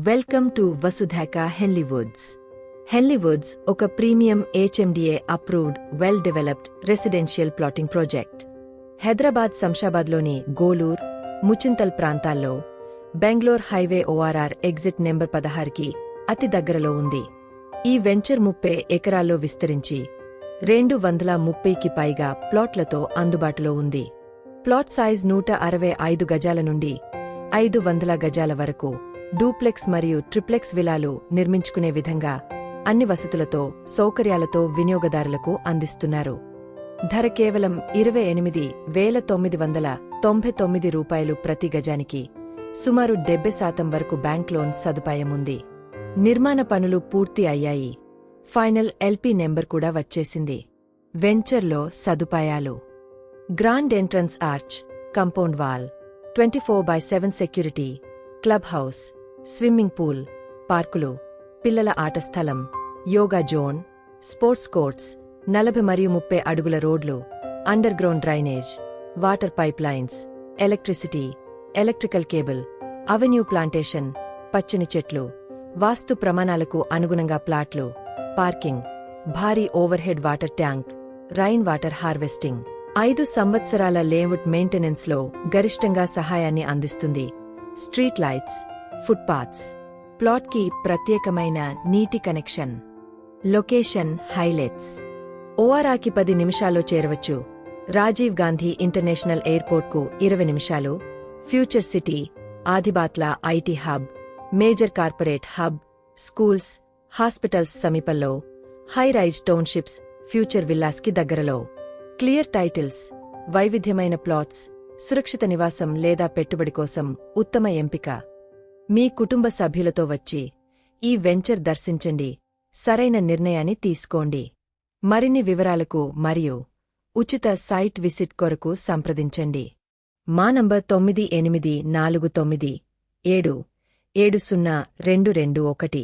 Welcome to Vasudhaika Henley Woods. Henley Woods ఒక premium HMDA approved well developed residential plotting project. Hyderabad శంషాబాద్లోని గోలూర్, ముచింతల్ ప్రాంతాల్లో Bengaluru highway ORR exit number 16కి అతి దగ్గరలో ఉంది. ఈ వెంచర్ 30 ఎకరాల్లో విస్తరించి 230కి పైగా ప్లాట్లతో అందుబాటులో ఉంది. ప్లాట్ సైజ్ 165 గజాల నుండి 500 గజాల వరకు డూప్లెక్స్ మరియు ట్రిప్లెక్స్ విలాలు నిర్మించుకునే విధంగా అన్ని వసతులతో, సౌకర్యాలతో వినియోగదారులకు అందిస్తున్నారు. ధర కేవలం 28,999 రూపాయలు ప్రతి గజానికి. సుమారు 70% వరకు బ్యాంక్ లోన్ సదుపాయం ఉంది. నిర్మాణ పనులు పూర్తి అయ్యాయి. ఫైనల్ LP నెంబర్ కూడా వచ్చేసింది. వెంచర్లో సదుపాయాలు: grand entrance arch, compound wall, 24/7 security, club house, swimming pool, పార్కులు, పిల్లల ఆట స్థలం, యోగా జోన్, స్పోర్ట్స్ కోర్ట్స్, 40 మరియు 30 అడుగుల రోడ్లు, under ground drainage, water pipe lines, electricity, electrical cable, avenue plantation, పచ్చని చెట్లు, వాస్తు ప్రమాణాలకు అనుగుణంగా ప్లాట్లు, పార్కింగ్, భారీ overhead water tank, rain water harvesting. 5 సంవత్సరాల లేఅవుట్ మెయింటెనెన్స్లో గరిష్టంగా సహాయాన్ని అందిస్తుంది. స్ట్రీట్ లైట్స్, ఫుట్పాత్స్, ప్లాట్కి ప్రత్యేకమైన నీటి కనెక్షన్. లొకేషన్ హైలైట్స్: ORRకి 10 నిమిషాల్లో చేరవచ్చు. రాజీవ్ గాంధీ ఇంటర్నేషనల్ ఎయిర్పోర్ట్కు 20 నిమిషాలు. Future city, Adibatla IT hub, major corporate hub, schools, hospitals సమీపంలో. హై రైజ్ టౌన్షిప్స్, ఫ్యూచర్ విల్లాస్కి దగ్గరలో. క్లియర్ టైటిల్స్, వైవిధ్యమైన ప్లాట్స్, సురక్షిత నివాసం లేదా పెట్టుబడి కోసం ఉత్తమ ఎంపిక. మీ కుటుంబ సభ్యులతో వచ్చి ఈ వెంచర్ దర్శించండి. సరైన నిర్ణయాన్ని తీసుకోండి. మరిన్ని వివరాలకు మరియు ఉచిత సైట్ విజిట్ కొరకు సంప్రదించండి. మా నంబర్ 9849770221.